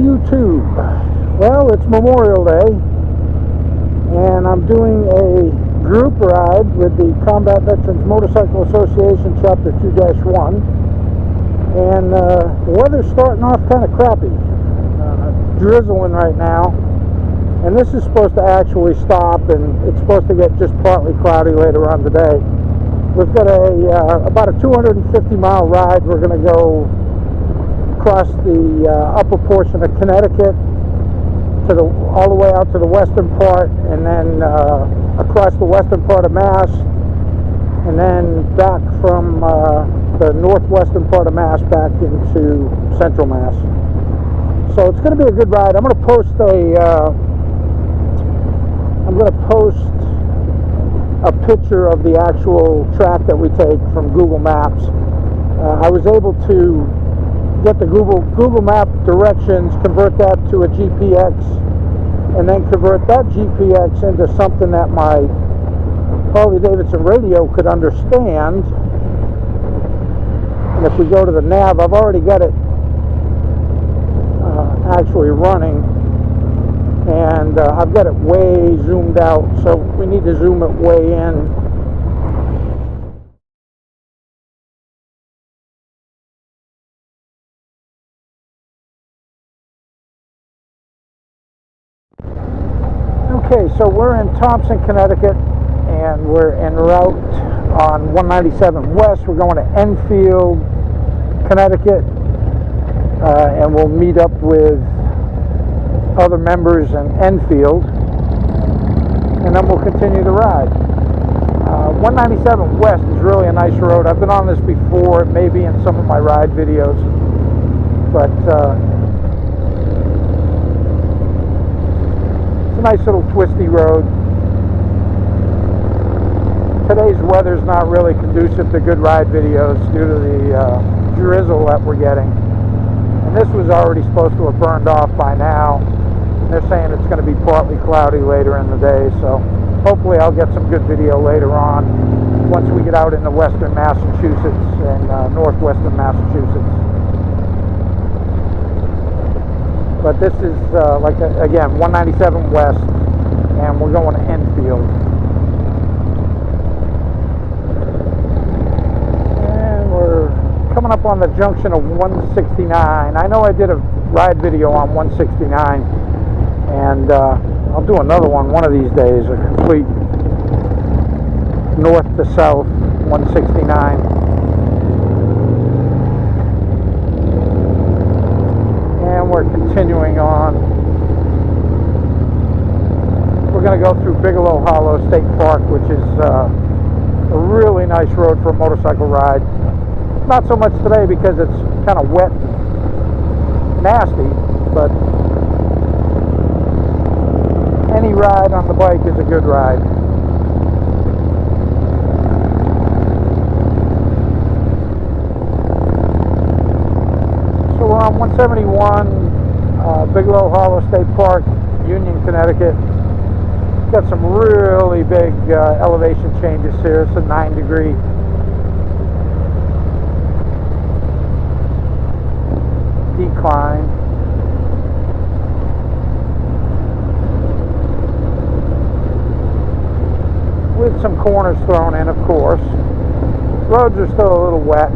YouTube? Well, it's Memorial Day, and I'm doing a group ride with the Combat Veterans Motorcycle Association Chapter 2-1, and the weather's starting off kind of crappy, drizzling right now, and this is supposed to actually stop, and it's supposed to get just partly cloudy later on today. We've got about a 250-mile ride. We're going to go across the upper portion of Connecticut to all the way out to the western part, and then across the western part of Mass, and then back from the northwestern part of Mass back into central Mass. So it's going to be a good ride. I'm going to post a picture of the actual track that we take from Google Maps. I was able to get the Google Map directions, convert that to a GPX, and then convert that GPX into something that my Harley-Davidson radio could understand. And if we go to the nav, I've already got it actually running, and I've got it way zoomed out, so we need to zoom it way in. Okay, so we're in Thompson, Connecticut, and we're en route on 197 West. We're going to Enfield, Connecticut, and we'll meet up with other members in Enfield, and then we'll continue the ride. 197 West is really a nice road. I've been on this before, maybe in some of my ride videos, but it's a nice little twisty road. Today's weather's not really conducive to good ride videos due to the drizzle that we're getting. And this was already supposed to have burned off by now. They're saying it's going to be partly cloudy later in the day, so hopefully I'll get some good video later on once we get out into western Massachusetts and northwestern Massachusetts. But this is, again, 197 West, and we're going to Enfield. And we're coming up on the junction of 169. I know I did a ride video on 169, and I'll do another one of these days, a complete north to south 169. And we're continuing on. We're going to go through Bigelow Hollow State Park, which is a really nice road for a motorcycle ride. Not so much today because it's kind of wet and nasty, but any ride on the bike is a good ride. So we're on 171, Bigelow Hollow State Park, Union, Connecticut. Got some really big elevation changes here. It's a 9-degree. Decline. With some corners thrown in, of course. Roads are still a little wet.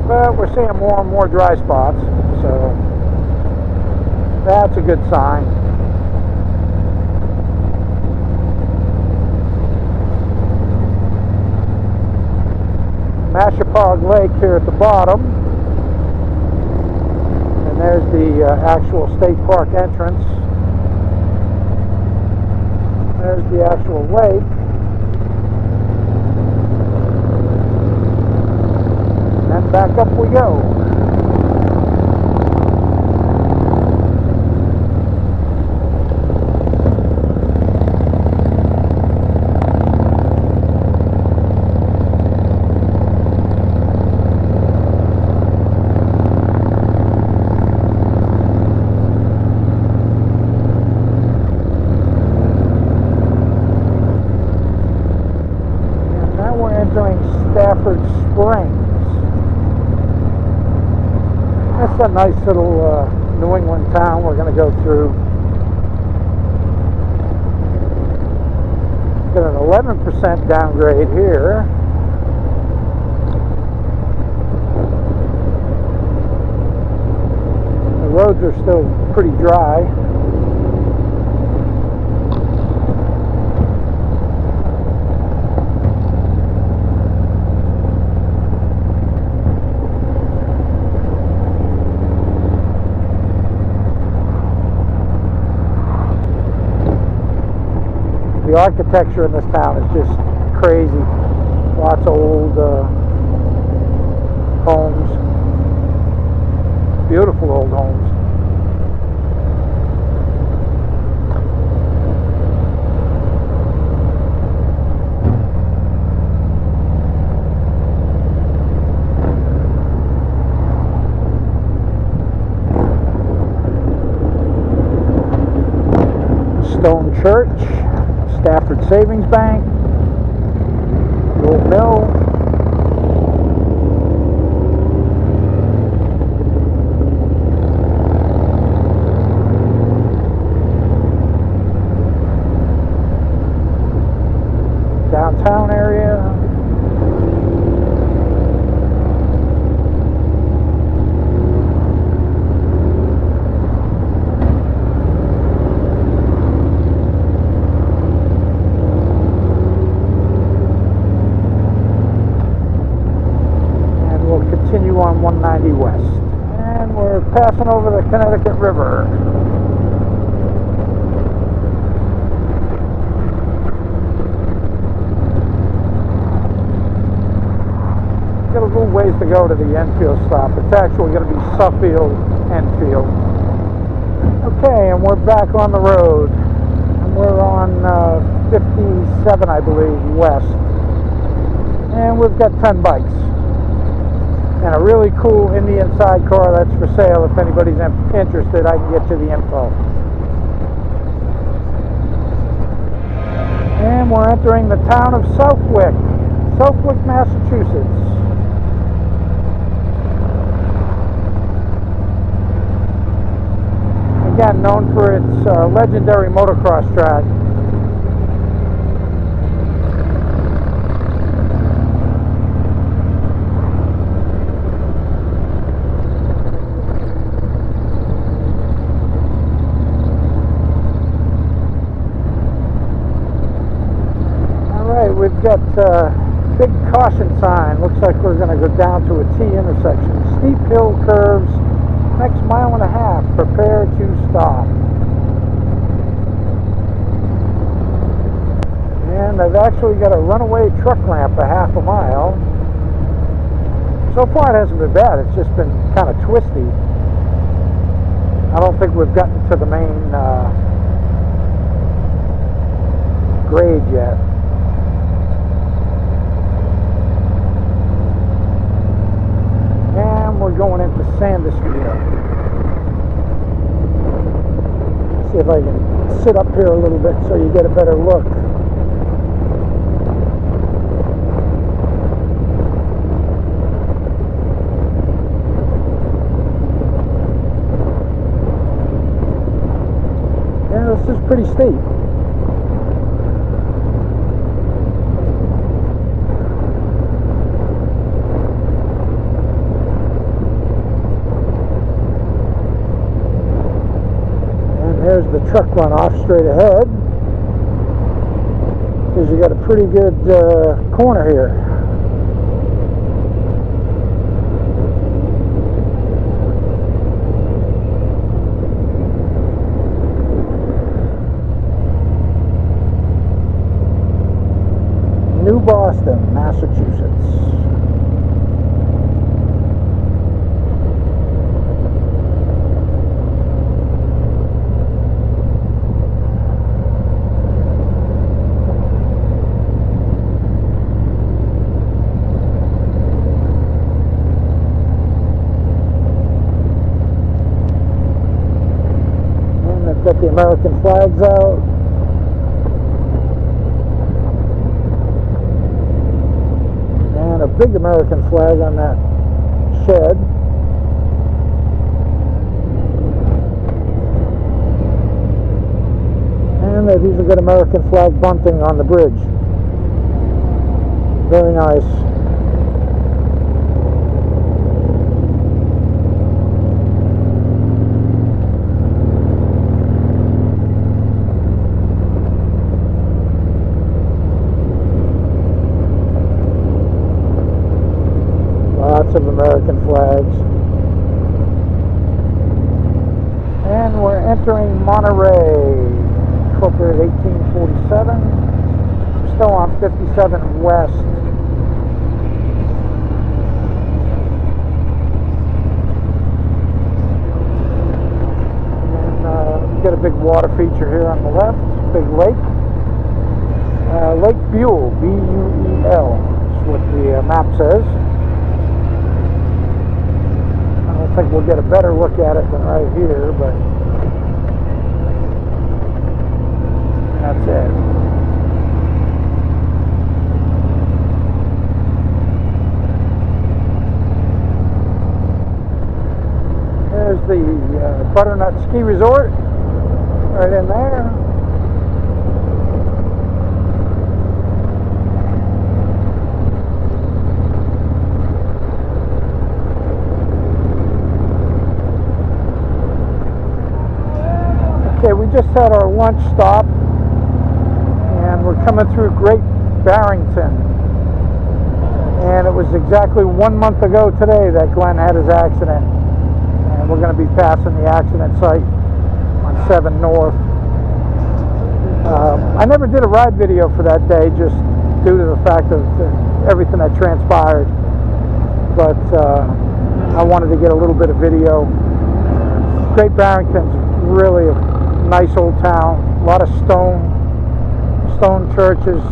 But we're seeing more and more dry spots, so that's a good sign. Mashapog Lake here at the bottom. And there's the actual state park entrance. There's the actual lake. And then back up we go. It's a nice little New England town we're going to go through. Got an 11% downgrade here. The roads are still pretty dry. The architecture in this town is just crazy. Lots of old homes. Beautiful old homes. Stone Church. Stafford Savings Bank, the old mill, downtown area, on 190 West, and we're passing over the Connecticut River. Got a little ways to go to the Enfield stop. It's actually going to be Suffield Enfield. Okay, and we're back on the road, and we're on 57, I believe, west, and we've got 10 bikes. And a really cool Indian sidecar that's for sale. If anybody's interested, I can get you the info. And we're entering the town of Southwick, Massachusetts. Again, known for its legendary motocross track. We've got a big caution sign. Looks like we're going to go down to a T intersection. Steep hill curves, next mile and a half. Prepare to stop. And they've actually got a runaway truck ramp a half a mile. So far it hasn't been bad. It's just been kind of twisty. I don't think we've gotten to the main grade yet. And we're going into Sandusfield. See if I can sit up here a little bit so you get a better look. Yeah, this is pretty steep. There's the truck runoff straight ahead, because you got a pretty good corner here. New Boston, Massachusetts. Got the American flags out. And a big American flag on that shed. he's a good American flag bunting on the bridge. Very nice. Lots of American flags. And we're entering Monterey, incorporated 1847. Still on 57 West. And get a big water feature here on the left, big lake. Lake Buell, B-U-E-L, is what the map says. I think we'll get a better look at it than right here, but that's it. There's the Butternut Ski Resort right in there. Okay, we just had our lunch stop and we're coming through Great Barrington, and it was exactly 1 month ago today that Glenn had his accident, and we're going to be passing the accident site on 7 North. I never did a ride video for that day just due to the fact of everything that transpired, but I wanted to get a little bit of video. Great Barrington's really a nice old town, a lot of stone churches.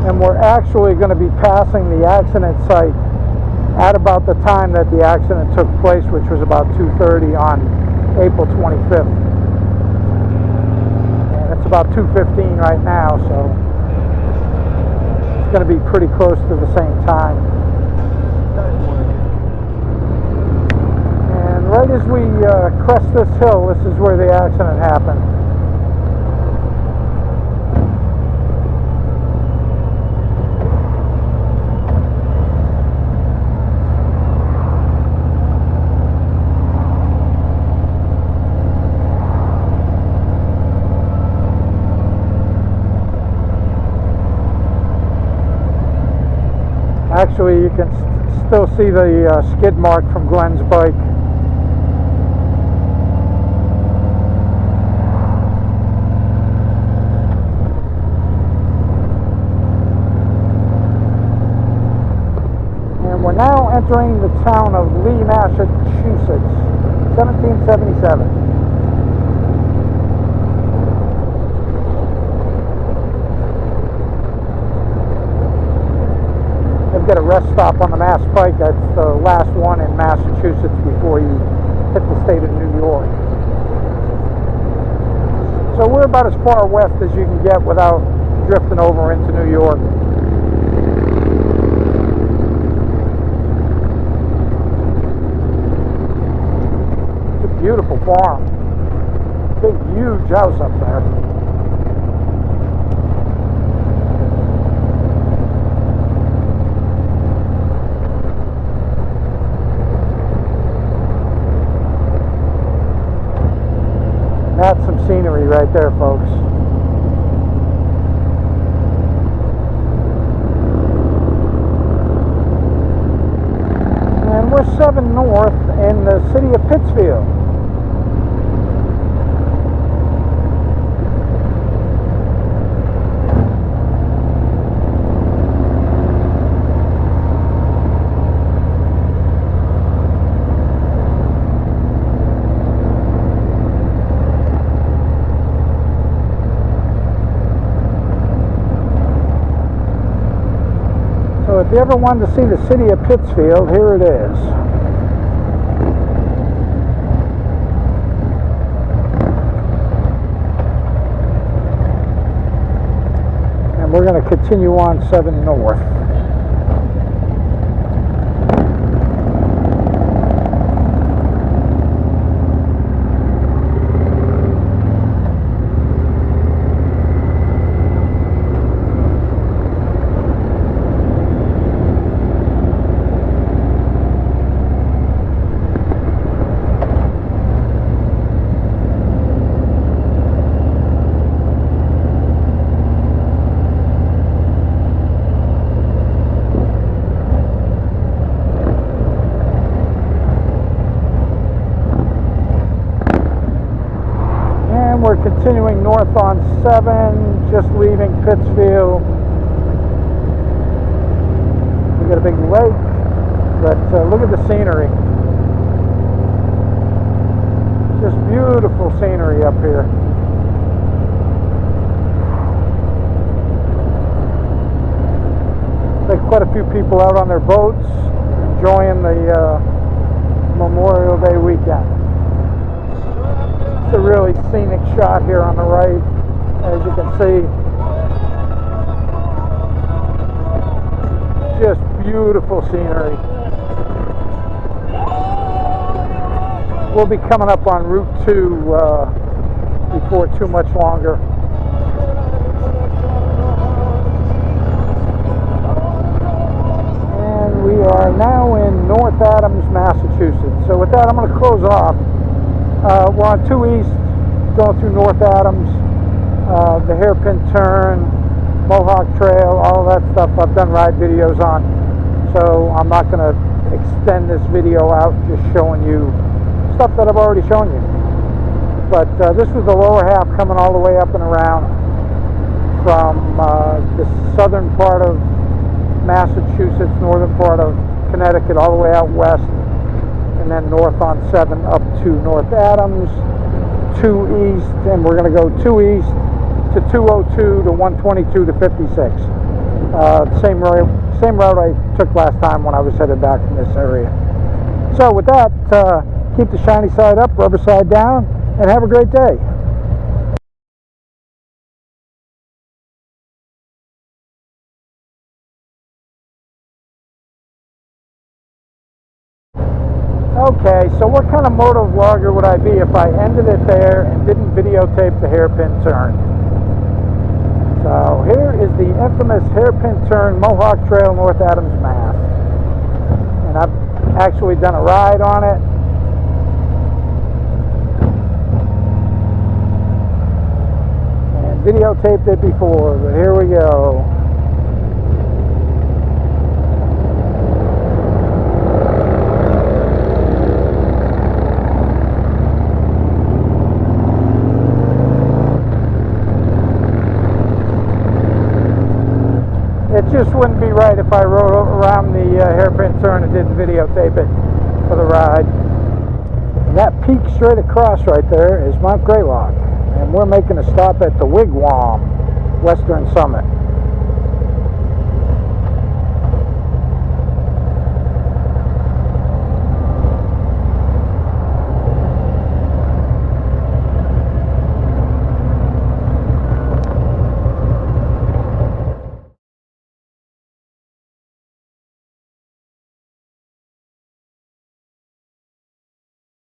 And we're actually going to be passing the accident site at about the time that the accident took place, which was about 2:30 on April 25th. And it's about 2:15 right now, so it's going to be pretty close to the same time. And right as we crest this hill, this is where the accident happened. Actually, you can still see the skid mark from Glenn's bike. And we're now entering the town of Lee, Massachusetts, 1777. Get a rest stop on the Mass Pike. That's the last one in Massachusetts before you hit the state of New York. So we're about as far west as you can get without drifting over into New York. It's a beautiful farm. Big, huge house up there. That's some scenery right there, folks. And we're 7 North in the city of Pittsfield. So if you ever wanted to see the city of Pittsfield, here it is. And we're going to continue on 7 North. We're continuing north on 7, just leaving Pittsfield. We got a big lake, but look at the scenery. Just beautiful scenery up here. There's quite a few people out on their boats, enjoying the Memorial Day weekend. A really scenic shot here on the right, as you can see. Just beautiful scenery. We'll be coming up on Route 2 before too much longer. And we are now in North Adams, Massachusetts. So with that, I'm going to close off. We're on 2 East, going through North Adams, the hairpin turn, Mohawk Trail, all that stuff I've done ride videos on. So I'm not going to extend this video out, just showing you stuff that I've already shown you. But this was the lower half coming all the way up and around from the southern part of Massachusetts, northern part of Connecticut, all the way out west. And then north on 7 up to North Adams, 2 East, and we're going to go 2 East to 202 to 122 to 56. Same route I took last time when I was headed back from this area. So with that, keep the shiny side up, rubber side down, and have a great day. Okay, so what kind of moto vlogger would I be if I ended it there and didn't videotape the hairpin turn? So here is the infamous hairpin turn, Mohawk Trail, North Adams, Mass. And I've actually done a ride on it. And videotaped it before, but here we go. It just wouldn't be right if I rode around the hairpin turn and didn't videotape it for the ride. And that peak straight across right there is Mount Greylock. And we're making a stop at the Wigwam Western Summit.